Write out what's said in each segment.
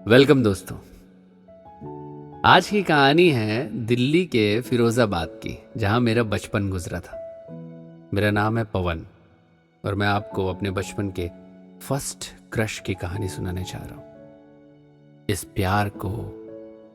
Welcome दोस्तों। आज की कहानी है दिल्ली के फिरोजाबाद की, जहां मेरा बचपन गुजरा था। मेरा नाम है पवन और मैं आपको अपने बचपन के फर्स्ट क्रश की कहानी सुनाने जा रहा हूं। इस प्यार को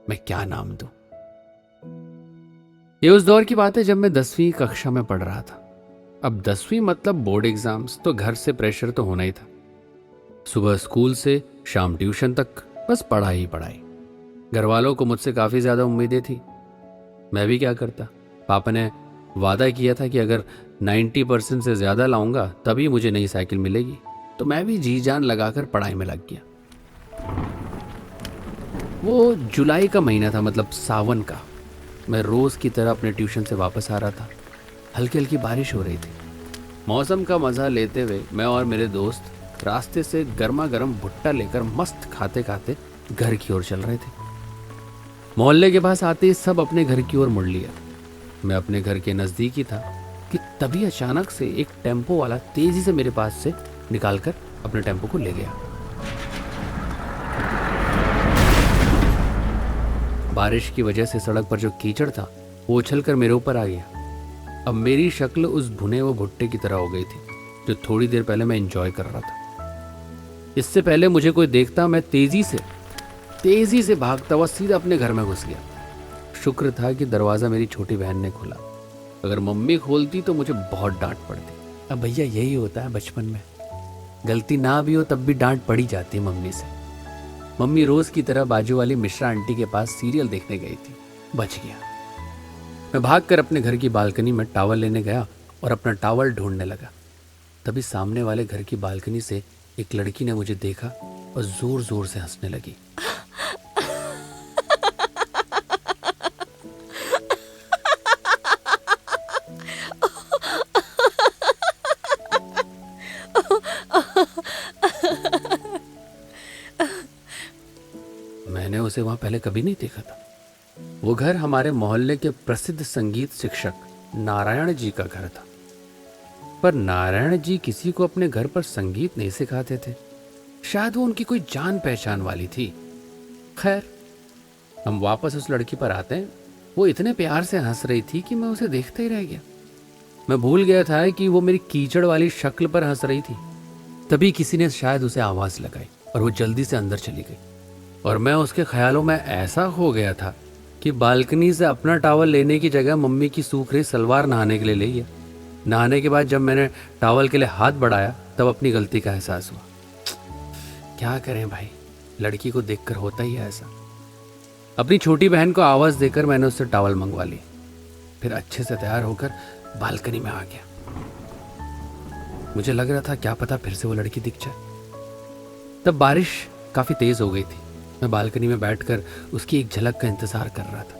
मैं क्या नाम दूं? ये उस दौर की बात है जब मैं 10वीं कक्षा में पढ़ रहा था। अब 10वीं मतलब बोर्ड एग्जाम्स, तो घर से प्रेशर तो होना ही था। सुबह स्कूल से शाम ट्यूशन तक बस पढ़ाई ही पढ़ाई। घर वालों को मुझसे काफ़ी ज़्यादा उम्मीदें थी। मैं भी क्या करता, पापा ने वादा किया था कि अगर 90% से ज़्यादा लाऊंगा तभी मुझे नई साइकिल मिलेगी, तो मैं भी जी जान लगाकर पढ़ाई में लग गया। वो जुलाई का महीना था, मतलब सावन का। मैं रोज़ की तरह अपने ट्यूशन से वापस आ रहा था। हल्की हल्की बारिश हो रही थी। मौसम का मज़ा लेते हुए मैं और मेरे दोस्त रास्ते से गर्मा गर्म भुट्टा लेकर मस्त खाते खाते घर की ओर चल रहे थे। मोहल्ले के पास आते ही सब अपने घर की ओर मुड़ लिया। मैं अपने घर के नज़दीक ही था कि तभी अचानक से एक टेम्पो वाला तेजी से मेरे पास से निकालकर अपने टेम्पो को ले गया। बारिश की वजह से सड़क पर जो कीचड़ था वो उछलकर मेरे ऊपर आ गया। अब मेरी शक्ल उस भुने हुए भुट्टे की तरह हो गई थी जो थोड़ी देर पहले मैं एंजॉय कर रहा था। इससे पहले मुझे कोई देखता मैं तेजी से भागता हुआ सीधा अपने घर में घुस गया। शुक्र था कि दरवाजा मेरी छोटी बहन ने खोला। अगर मम्मी खोलती तो मुझे बहुत डांट पड़ती। अब भैया यही होता है बचपन में, गलती ना भी हो तब भी डांट पड़ी जाती है मम्मी से। मम्मी रोज की तरह बाजू वाली मिश्रा आंटी के पास सीरियल देखने गई थी। बच गया। मैं भागकर अपने घर की बालकनी में टॉवल लेने गया और अपना टॉवल ढूंढने लगा। तभी सामने वाले घर की बालकनी से एक लड़की ने मुझे देखा और जोर जोर से हंसने लगी। मैंने उसे वहां पहले कभी नहीं देखा था। वो घर हमारे मोहल्ले के प्रसिद्ध संगीत शिक्षक नारायण जी का घर था। पर नारायण जी किसी को अपने घर पर संगीत नहीं सिखाते थे। शायद वो उनकी कोई जान पहचान वाली थी। खैर, हम वापस उस लड़की पर आते हैं। वो इतने प्यार से हंस रही थी कि मैं उसे देखते ही रह गया। मैं भूल गया था कि वो मेरी कीचड़ वाली शक्ल पर हंस रही थी। तभी किसी ने शायद उसे आवाज लगाई और वो जल्दी से अंदर चली गई। और मैं उसके ख्यालों में ऐसा हो गया था कि बालकनी से अपना टॉवल लेने की जगह मम्मी की सूख रही सलवार नहाने के लिए ले गया। नहाने के बाद जब मैंने टॉवल के लिए हाथ बढ़ाया तब अपनी गलती का एहसास हुआ। क्या करें भाई, लड़की को देखकर होता ही है ऐसा। अपनी छोटी बहन को आवाज देकर मैंने उससे टॉवल मंगवा ली। फिर अच्छे से तैयार होकर बालकनी में आ गया। मुझे लग रहा था क्या पता फिर से वो लड़की दिख जाए। तब बारिश काफी तेज हो गई थी। मैं बालकनी में बैठकर उसकी एक झलक का इंतजार कर रहा था।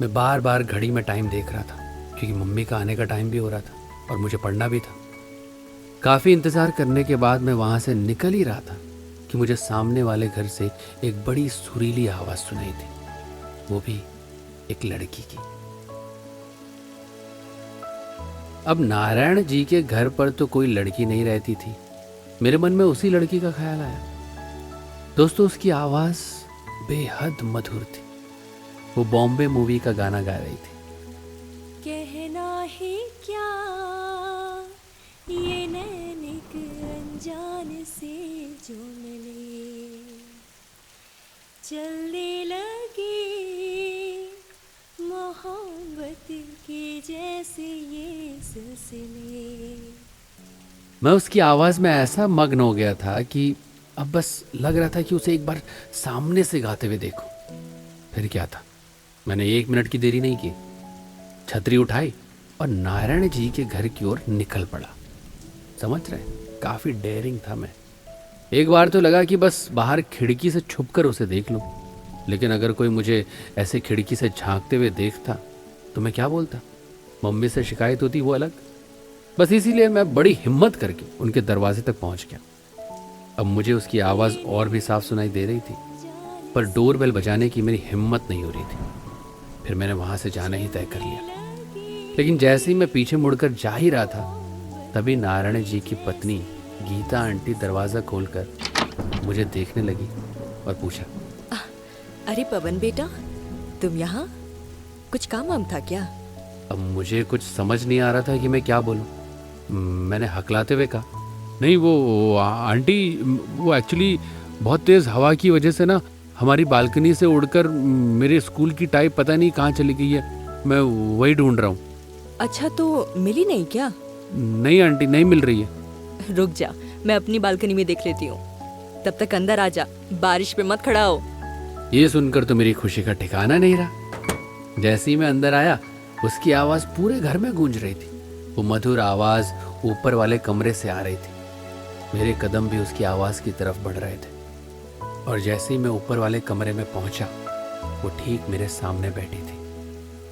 मैं बार बार घड़ी में टाइम देख रहा था क्योंकि मम्मी का आने का टाइम भी हो रहा था और मुझे पढ़ना भी था। काफी इंतजार करने के बाद मैं वहां से निकल ही रहा था कि मुझे सामने वाले घर से एक बड़ी सुरीली आवाज सुनाई थी, वो भी एक लड़की की। अब नारायण जी के घर पर तो कोई लड़की नहीं रहती थी। मेरे मन में उसी लड़की का ख्याल आया। दोस्तों, उसकी आवाज बेहद मधुर थी। वो बॉम्बे मूवी का गाना गा रही थी। कहना ही क्या ये नैनिक अनजान से जो मिले, चलने लगी मोहब्बत के जैसे ये सिलसिले। मैं उसकी आवाज में ऐसा मग्न हो गया था कि अब बस लग रहा था कि उसे एक बार सामने से गाते हुए देखूं। फिर क्या था, मैंने 1 मिनट की देरी नहीं की। छतरी उठाई और नारायण जी के घर की ओर निकल पड़ा। समझ रहे, काफी डेयरिंग था मैं। एक बार तो लगा कि बस बाहर खिड़की से छुपकर उसे देख लूं, लेकिन अगर कोई मुझे ऐसे खिड़की से झांकते हुए देखता तो मैं क्या बोलता? मम्मी से शिकायत होती, वो अलग। बस इसीलिए मैं बड़ी हिम्मत करके उनके दरवाजे तक पहुंच गया। अब मुझे उसकी आवाज़ और भी साफ सुनाई दे रही थी, पर डोरबेल बजाने की मेरी हिम्मत नहीं हो रही थी। फिर मैंने वहां से जाना ही तय कर लिया। लेकिन जैसे ही मैं पीछे मुड़कर जा ही रहा था तभी नारायण जी की पत्नी गीता आंटी दरवाज़ा खोलकर मुझे देखने लगी और पूछा, अरे पवन बेटा, तुम यहाँ? कुछ काम वाम था क्या? अब मुझे कुछ समझ नहीं आ रहा था कि मैं क्या बोलूं। मैंने हकलाते हुए कहा, नहीं वो आंटी, वो एक्चुअली बहुत तेज़ हवा की वजह से ना हमारी बालकनी से उड़कर मेरे स्कूल की टाई पता नहीं कहाँ चली गई है। मैं वही ढूंढ रहा हूँ। अच्छा, तो मिली नहीं क्या? नहीं आंटी, नहीं मिल रही है। रुक जा, मैं अपनी बालकनी में देख लेती हूँ। तब तक अंदर आ जा, बारिश पे मत खड़ा हो। ये सुनकर तो मेरी खुशी का ठिकाना नहीं रहा। जैसे ही मैं अंदर आया, उसकी आवाज़ पूरे घर में गूंज रही थी। वो मधुर आवाज़ ऊपर वाले कमरे से आ रही थी। मेरे कदम भी उसकी आवाज़ की तरफ बढ़ रहे थे। और जैसे ही मैं ऊपर वाले कमरे में पहुंचा, वो ठीक मेरे सामने बैठी थी।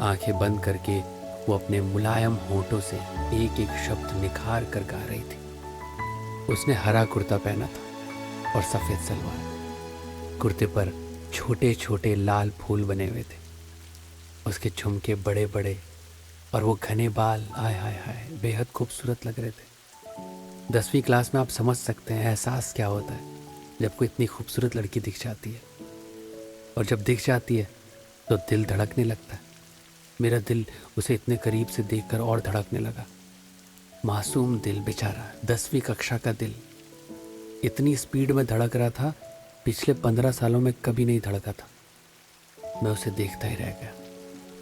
आंखें बंद करके वो अपने मुलायम होठों से एक एक शब्द निखार कर गा रही थी। उसने हरा कुर्ता पहना था और सफ़ेद सलवार। कुर्ते पर छोटे छोटे लाल फूल बने हुए थे। उसके झुमके बड़े बड़े और वो घने बाल, आय हाय हाय, बेहद खूबसूरत लग रहे थे। 10वीं क्लास में आप समझ सकते हैं एहसास क्या होता है जब कोई इतनी खूबसूरत लड़की दिख जाती है। और जब दिख जाती है तो दिल धड़कने लगता है। मेरा दिल उसे इतने करीब से देखकर और धड़कने लगा। मासूम दिल, बेचारा 10वीं कक्षा का दिल इतनी स्पीड में धड़क रहा था, पिछले 15 सालों में कभी नहीं धड़का था। मैं उसे देखता ही रह गया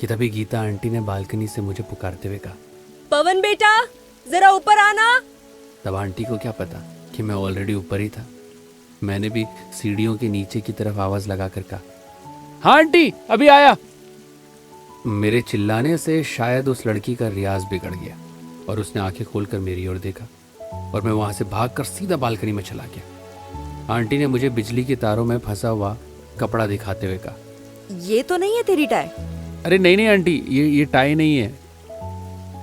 कि तभी गीता आंटी ने बालकनी से मुझे पुकारते हुए कहा, पवन बेटा, जरा ऊपर आना। तब आंटी को क्या पता कि मैं ऑलरेडी ऊपर ही था। मैंने भी सीढ़ियों के नीचे की तरफ आवाज लगाकर कहा, हाँ आंटी, अभी आया। मेरे चिल्लाने से शायद उस लड़की का रियाज बिगड़ गया और उसने आंखें खोलकर मेरी ओर देखा और मैं वहां से भागकर सीधा बालकनी में चला गया। आंटी ने मुझे बिजली के तारों में फंसा हुआ कपड़ा दिखाते हुए कहा, ये तो नहीं है तेरी टाई? अरे नहीं नहीं आंटी, ये टाई नहीं है।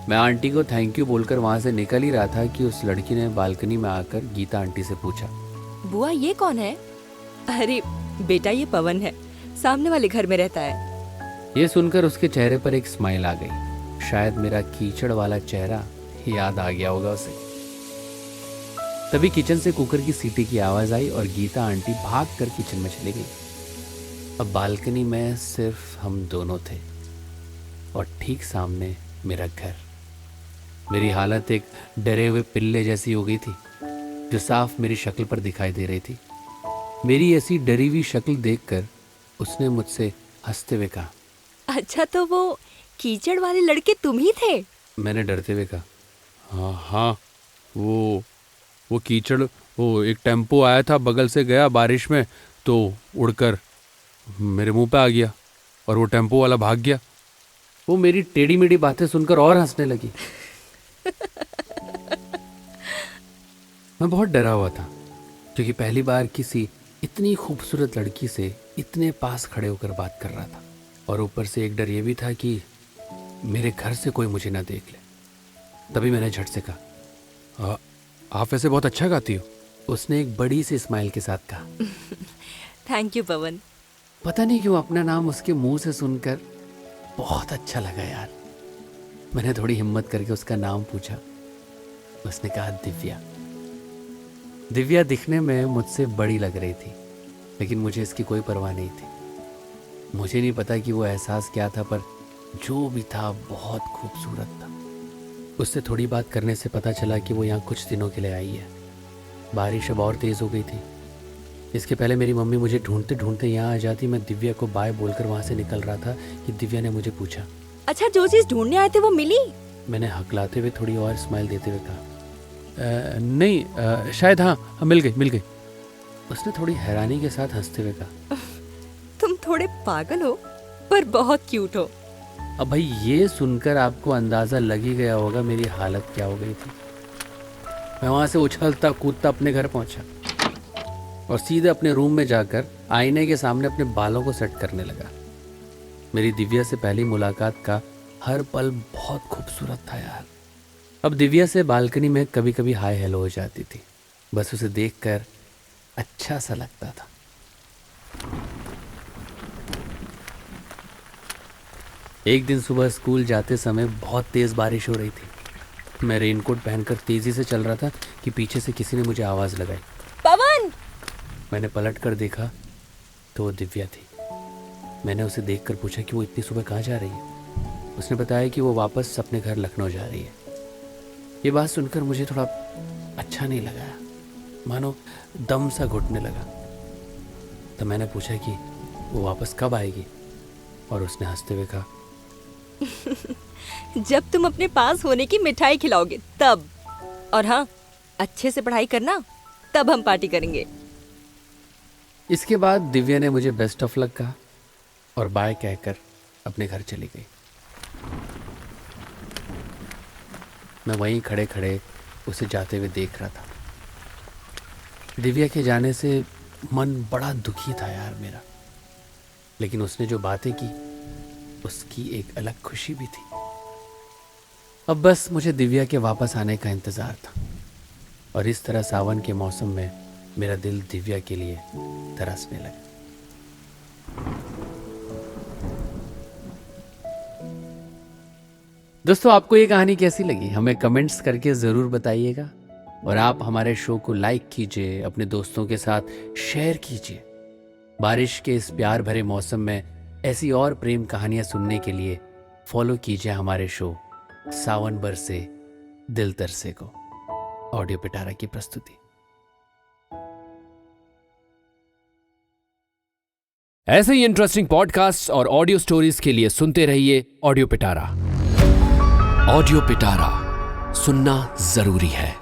मैं आंटी को थैंक यू बोलकर वहां से निकल ही रहा था कि उस लड़की ने बालकनी में आकर गीता आंटी से पूछा, बुआ ये कौन है? अरे बेटा, ये पवन है, सामने वाले घर में रहता है। ये सुनकर उसके चेहरे पर एक स्माइल आ गई। शायद मेरा कीचड़ वाला चेहरा याद आ गया होगा उसे। तभी किचन से कुकर की सीटी की आवाज आई और गीता आंटी भागकर किचन में चली गई। अब बालकनी में सिर्फ हम दोनों थे और ठीक सामने मेरा घर। मेरी हालत एक डरे हुए पिल्ले जैसी हो गई थी जो साफ मेरी शक्ल पर दिखाई दे रही थी। मेरी ऐसी डरी हुई शक्ल देखकर उसने मुझसे हंसते हुए कहा, अच्छा, तो वो कीचड़ वाले लड़के तुम ही थे? मैंने डरते हुए कहा, हाँ हाँ, वो कीचड़, वो एक टेम्पो आया था, बगल से गया बारिश में तो उड़कर मेरे मुंह पे आ गया और वो टेम्पो वाला भाग गया। वो मेरी टेढ़ी मेढ़ी बातें सुनकर और हंसने लगी। मैं बहुत डरा हुआ था क्योंकि पहली बार किसी इतनी खूबसूरत लड़की से इतने पास खड़े होकर बात कर रहा था। और ऊपर से एक डर ये भी था कि मेरे घर से कोई मुझे ना देख ले। तभी मैंने झट से कहा, आप वैसे बहुत अच्छा गाती हो। उसने एक बड़ी सी स्माइल के साथ कहा, थैंक यू पवन। पता नहीं क्यों अपना नाम उसके मुंह से सुनकर बहुत अच्छा लगा यार। मैंने थोड़ी हिम्मत करके उसका नाम पूछा। उसने कहा, दिव्या। दिव्या दिखने में मुझसे बड़ी लग रही थी, लेकिन मुझे इसकी कोई परवाह नहीं थी। मुझे नहीं पता कि वो एहसास क्या था, पर जो भी था बहुत खूबसूरत था। उससे थोड़ी बात करने से पता चला कि वो यहाँ कुछ दिनों के लिए आई है। बारिश अब और तेज़ हो गई थी। इसके पहले मेरी मम्मी मुझे ढूंढते ढूंढते यहाँ आ जाती। मैं दिव्या को बाय बोलकर वहाँ से निकल रहा था कि दिव्या ने मुझे पूछा, अच्छा, जो चीज ढूंढने आए थे वो मिली? मैंने हकलाते हुए थोड़ी और स्माइल देते हुए कहा, नहीं, शायद हाँ, मिल गई। उसने थोड़ी हैरानी के साथ हंसते हुए कहा, तुम थोड़े पागल हो पर बहुत क्यूट हो। अब भाई ये सुनकर आपको अंदाज़ा लग ही गया होगा मेरी हालत क्या हो गई थी। मैं वहाँ से उछलता कूदता अपने घर पहुँचा और सीधे अपने रूम में जाकर आईने के सामने अपने बालों को सेट करने लगा। मेरी दिव्या से पहली मुलाकात का हर पल बहुत खूबसूरत था यार। अब दिव्या से बालकनी में कभी कभी हाय हेलो हो जाती थी, बस उसे देखकर अच्छा सा लगता था। एक दिन सुबह स्कूल जाते समय बहुत तेज़ बारिश हो रही थी। मैं रेनकोट पहनकर तेज़ी से चल रहा था कि पीछे से किसी ने मुझे आवाज़ लगाई, पवन! मैंने पलट कर देखा तो वो दिव्या थी। मैंने उसे देखकर पूछा कि वो इतनी सुबह कहाँ जा रही है। उसने बताया कि वो वापस अपने घर लखनऊ जा रही है। ये बात सुनकर मुझे थोड़ा अच्छा नहीं लगा, मानो दम सा घुटने लगा। तो मैंने पूछा कि वो वापस कब आएगी, और उसने हंसते हुए कहा, जब तुम अपने पास होने की मिठाई खिलाओगे तब। और हाँ, अच्छे से पढ़ाई करना, तब हम पार्टी करेंगे। इसके बाद दिव्या ने मुझे बेस्ट ऑफ लक कहा और बाय कहकर अपने घर चली गई। मैं वहीं खड़े खड़े उसे जाते हुए देख रहा था। दिव्या के जाने से मन बड़ा दुखी था यार मेरा, लेकिन उसने जो बातें की उसकी एक अलग खुशी भी थी। अब बस मुझे दिव्या के वापस आने का इंतजार था, और इस तरह सावन के मौसम में मेरा दिल दिव्या के लिए तरसने लगा। दोस्तों, आपको ये कहानी कैसी लगी हमें कमेंट्स करके ज़रूर बताइएगा, और आप हमारे शो को लाइक कीजिए, अपने दोस्तों के साथ शेयर कीजिए। बारिश के इस प्यार भरे मौसम में ऐसी और प्रेम कहानियां सुनने के लिए फॉलो कीजिए हमारे शो सावन बरसे दिल तरसे को, ऑडियो पिटारा की प्रस्तुति। ऐसे ही इंटरेस्टिंग पॉडकास्ट और ऑडियो स्टोरीज के लिए सुनते रहिए ऑडियो पिटारा। ऑडियो पिटारा सुनना जरूरी है।